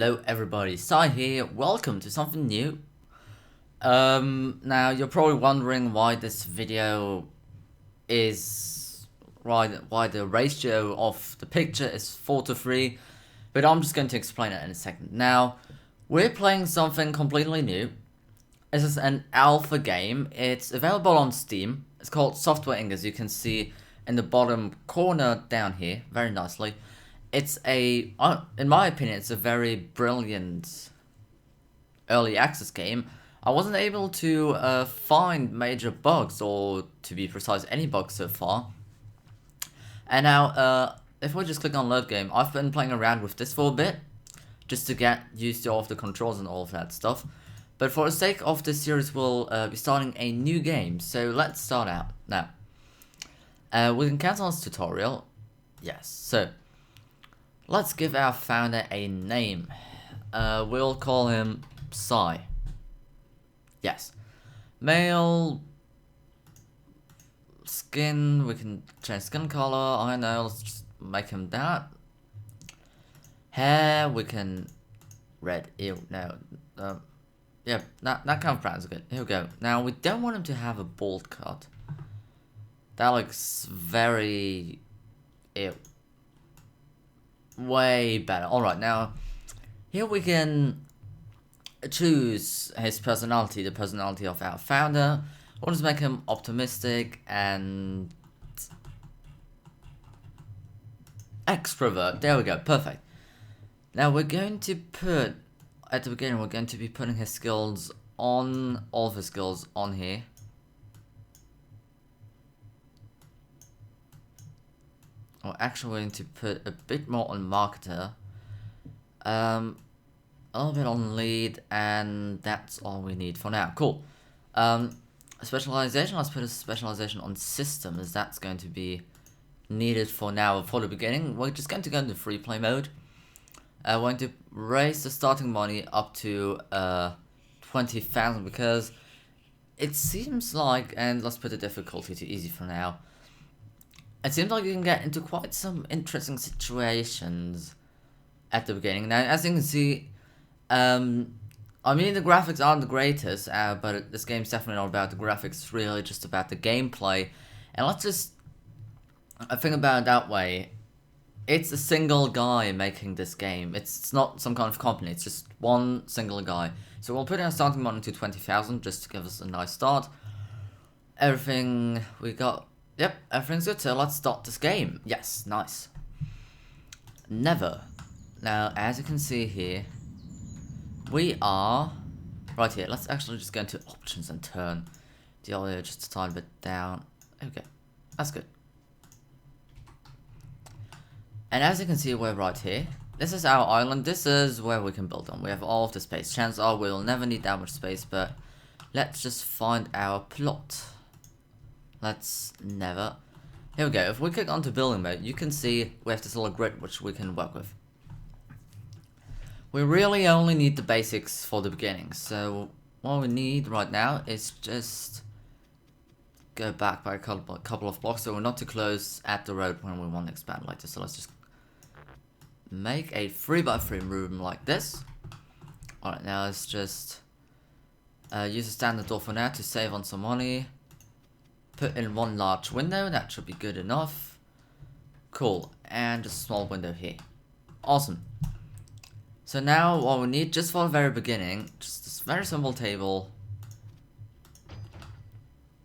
Hello everybody, Sai here, welcome to something new. Now you're probably wondering why this video is, why the ratio of the picture is 4:3, but I'm just going to explain it in a second. Now, we're playing something completely new. This is an alpha game, it's available on Steam, it's called Software Inc. As you can see in the bottom corner down here, very nicely. It's in my opinion, it's a very brilliant early access game. I wasn't able to find major bugs, or to be precise, any bugs so far. And now, if we just click on load game, I've been playing around with this for a bit, just to get used to all of the controls and all of that stuff. But for the sake of this series, we'll be starting a new game, so let's start out. Now, we can cancel this tutorial. Yes, so let's give our founder a name. We'll call him Sai. Yes. Male. Skin. We can change skin color. I know. Let's just make him that. Hair. We can. Red. Ew. No. Yeah. That kind of brown is good. Here we go. Now we don't want him to have a bald cut. That looks very. Ew. Way better. Alright, now here we can choose his personality, the personality of our founder. We'll just make him optimistic and extrovert. There we go, perfect. Now we're going to put, at the beginning, we're going to be putting his skills on, all of his skills on here. We're actually going to put a bit more on marketer, a little bit on lead, and that's all we need for now. Cool. Specialization, let's put a specialization on system, as that's going to be needed for now. For the beginning, we're just going to go into free play mode. We're going to raise the starting money up to 20,000, because it seems like, and let's put the difficulty to easy for now. It seems like you can get into quite some interesting situations at the beginning. Now, as you can see, I mean, the graphics aren't the greatest, but this game's definitely not about the graphics, it's really just about the gameplay. And let's just think about it that way. It's a single guy making this game. It's not some kind of company, it's just one single guy. So we'll put our starting money to 20,000 just to give us a nice start. Everything we got. Yep, everything's good, so let's start this game. Yes, nice. Never. Now, as you can see here, we are right here. Let's actually just go into options and turn the audio just a tiny bit down. Okay, that's good. And as you can see, we're right here. This is our island. This is where we can build on. We have all of the space. Chances are we'll never need that much space, but let's just find our plot. Let's never. Here we go. If we click onto building mode, you can see we have this little grid which we can work with. We really only need the basics for the beginning. So what we need right now is just go back by a couple of blocks so we're not too close at the road when we want to expand like this. So let's just make a 3x3 room like this. Alright, now let's just use a standard door for now to save on some money. Put in one large window, that should be good enough. Cool, and just a small window here. Awesome. So now what we need, just for the very beginning, just this very simple table.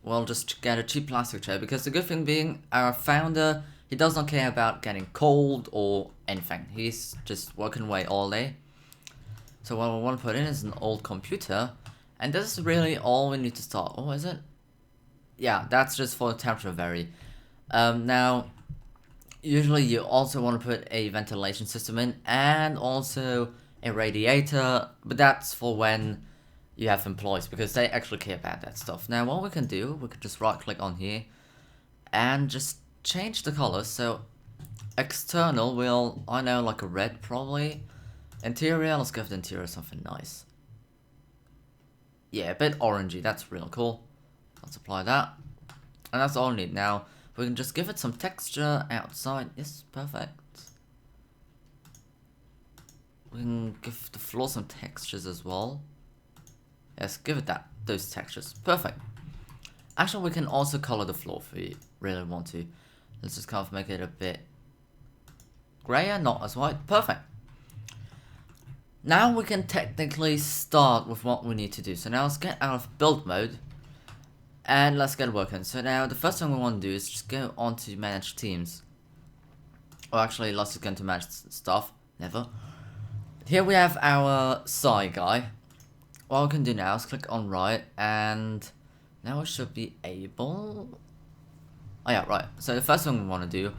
We'll just get a cheap plastic chair, because the good thing being, our founder, he does not care about getting cold or anything. He's just working away all day. So what we want to put in is an old computer, and this is really all we need to start. Oh, is it? Yeah, that's just for the temperature vary. Now, usually you also want to put a ventilation system in, and also a radiator, but that's for when you have employees, because they actually care about that stuff. Now, what we can do, we can just right click on here, and just change the colors. So, external will, I know, like a red probably. Interior, let's give the interior something nice. Yeah, a bit orangey, that's real cool. Let's apply that. And that's all we need. Now, we can just give it some texture outside. Yes, perfect. We can give the floor some textures as well. Yes, give it those textures. Perfect. Actually, we can also color the floor if we really want to. Let's just kind of make it a bit grayer, not as white. Perfect. Now we can technically start with what we need to do. So now let's get out of build mode and let's get working. So now the first thing we want to do is just go on to manage teams. Or actually, let's just go into manage stuff. Never. Here we have our Psy guy. What we can do now is click on right, and now we should be able... Oh yeah, right. So the first thing we want to do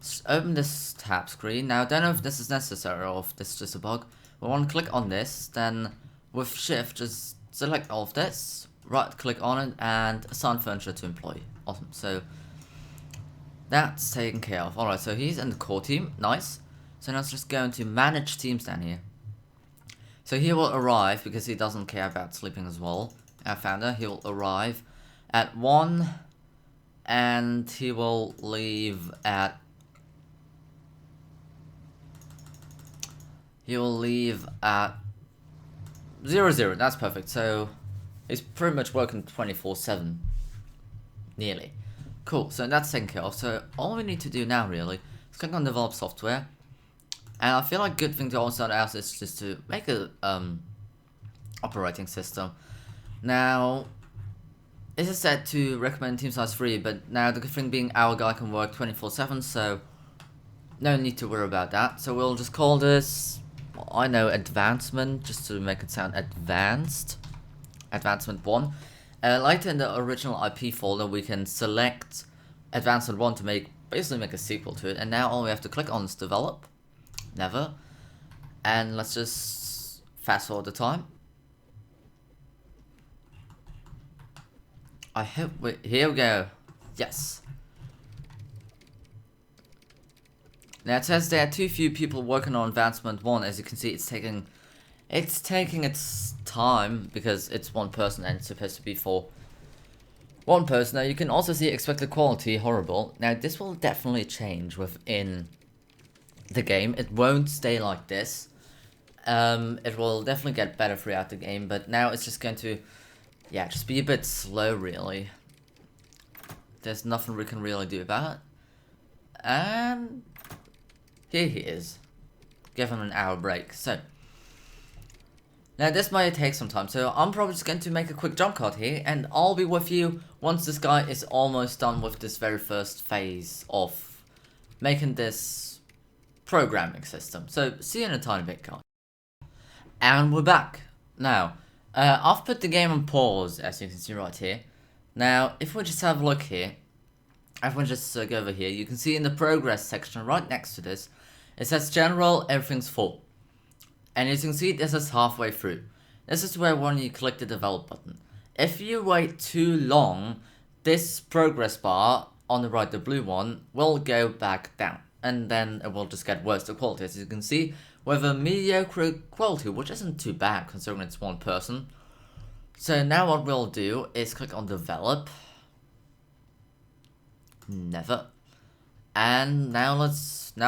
is open this tab screen. Now I don't know if this is necessary or if this is just a bug. We want to click on this, then with shift just select all of this, right click on it, and assign furniture to employee. Awesome. So that's taken care of. Alright, so he's in the core team. Nice. So now let's just go into manage teams down here. So he will arrive, because he doesn't care about sleeping as well. Our founder, he will arrive at 1, and he will leave at... He will leave at 00. That's perfect. So he's pretty much working 24/7. Nearly. Cool. So that's taken care of. So all we need to do now really is click on develop software. And I feel like a good thing to also ask is just to make a operating system. Now, this is set to recommend team size 3, but now the good thing being our guy can work 24/7, so no need to worry about that. So we'll just call this, I know, advancement, just to make it sound advanced. Advancement 1. Later in the original IP folder, we can select advancement 1 to basically make a sequel to it. And now all we have to click on is develop. Never. And let's just fast forward the time. I hope here we go. Yes. Now it says there are too few people working on advancement 1. As you can see, it's taking its time because it's one person and it's supposed to be for one person. Now you can also see expected quality horrible. Now this will definitely change within the game. It won't stay like this. It will definitely get better throughout the game, but now it's just going to, yeah, just be a bit slow really. There's nothing we can really do about it. And here he is. Give him an hour break. So now this might take some time, so I'm probably just going to make a quick jump cut here, and I'll be with you once this guy is almost done with this very first phase of making this programming system. So see you in a tiny bit, guys. And we're back. Now, I've put the game on pause, as you can see right here. Now, if we just have a look here, if we just go over here, you can see in the progress section right next to this, it says general, everything's full. And as you can see, this is halfway through. This is where when you click the develop button. If you wait too long, this progress bar on the right, the blue one, will go back down. And then it will just get worse the quality. As you can see, with a mediocre quality, which isn't too bad considering it's one person. So now what we'll do is click on develop. Never. And now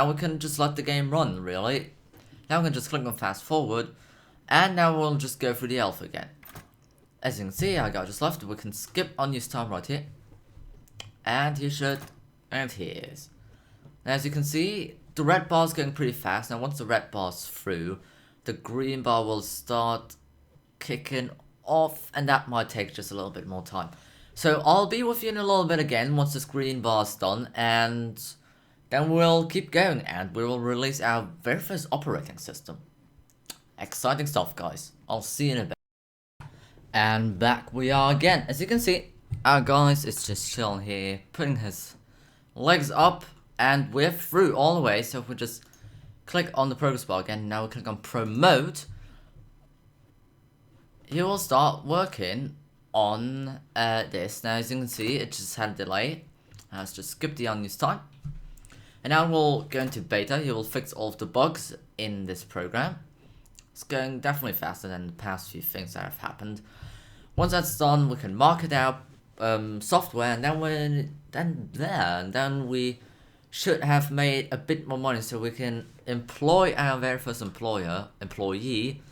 we can just let the game run really. Now we can just click on fast forward, and now we'll just go through the alpha again. As you can see, our guy just left. We can skip unused time right here, and he should, and he is. Now as you can see, the red bar is going pretty fast. Now once the red bar's through, the green bar will start kicking off, and that might take just a little bit more time. So I'll be with you in a little bit again once this green bar's done, and then we'll keep going and we will release our very first operating system. Exciting stuff, guys. I'll see you in a bit. And back we are again. As you can see, our guys is just chilling here, putting his legs up, and we're through all the way. So if we just click on the progress bar again, now we click on promote, he will start working on this. Now as you can see, it just had a delay. Let's just skip the unused time. And now we'll go into beta. He will fix all of the bugs in this program. It's going definitely faster than the past few things that have happened. Once that's done, we can market our software, and then we should have made a bit more money, so we can employ our very first employee,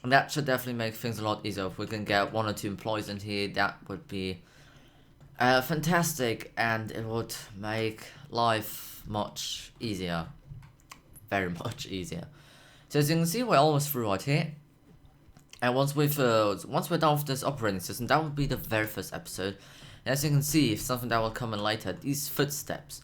and that should definitely make things a lot easier. If we can get 1 or 2 employees in here, that would be fantastic, and it would make life much easier. Very much easier. So as you can see, we're almost through right here. And once we're done with this operating system, that will be the very first episode. And as you can see, something that will come in later, these footsteps.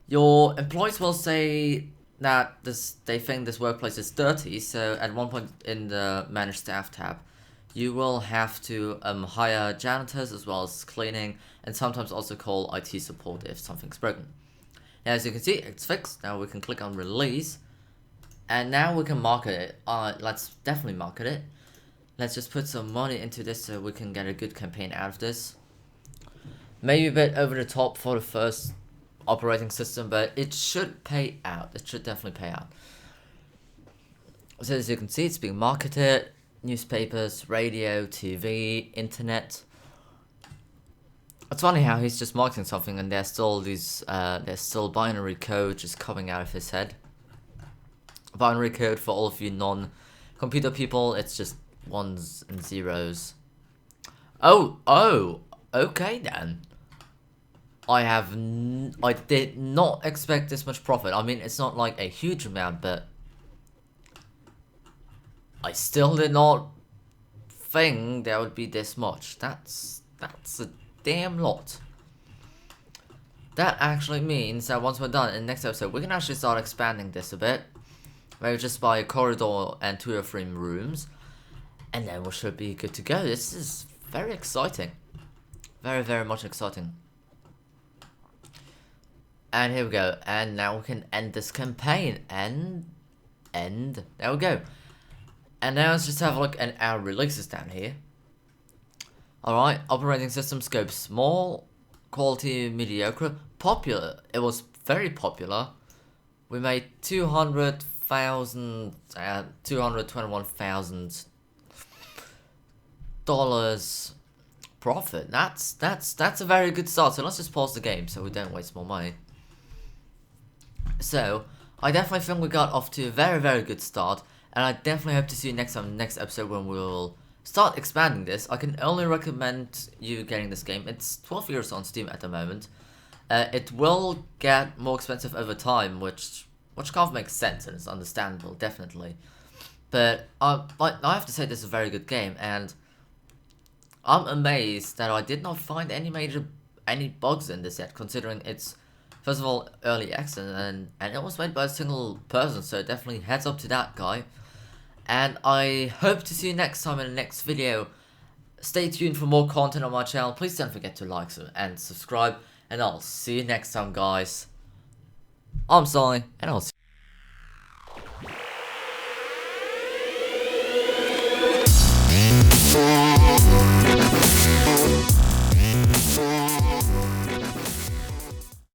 Your employees will say that they think this workplace is dirty, so at one point in the manage staff tab, you will have to hire janitors as well as cleaning, and sometimes also call IT support if something's broken. Now, as you can see, it's fixed. Now we can click on release, and now we can market it. Let's definitely market it. Let's just put some money into this so we can get a good campaign out of this. Maybe a bit over the top for the first operating system, but it should pay out. It should definitely pay out. So as you can see, it's being marketed. Newspapers, radio, TV, internet. It's funny how he's just marketing something and there's still binary code just coming out of his head. Binary code, for all of you non-computer people, it's just 1s and 0s. Oh, okay then. I did not expect this much profit. I mean, it's not like a huge amount, but I still did not think there would be this much. That's a damn lot. That actually means that once we're done in the next episode, we can actually start expanding this a bit. Maybe just by a corridor and 2 or 3 rooms. And then we should be good to go. This is very exciting. Very, very much exciting. And here we go. And now we can end this campaign. End. There we go. And now let's just have a look at our releases down here. Alright, operating system scope small, quality mediocre, popular. It was very popular. We made $221,000 profit. That's a very good start. So let's just pause the game so we don't waste more money. So I definitely think we got off to a very, very good start. And I definitely hope to see you next time in the next episode when we'll start expanding this. I can only recommend you getting this game. It's 12 euros on Steam at the moment. It will get more expensive over time, which kind of makes sense and it's understandable, definitely. But I have to say this is a very good game, and I'm amazed that I did not find any bugs in this yet, considering it's first of all early access and it was made by a single person, so definitely heads up to that guy. And I hope to see you next time in the next video. Stay tuned for more content on my channel. Please don't forget to like and subscribe. And I'll see you next time, guys. I'm Sully, and I'll see you.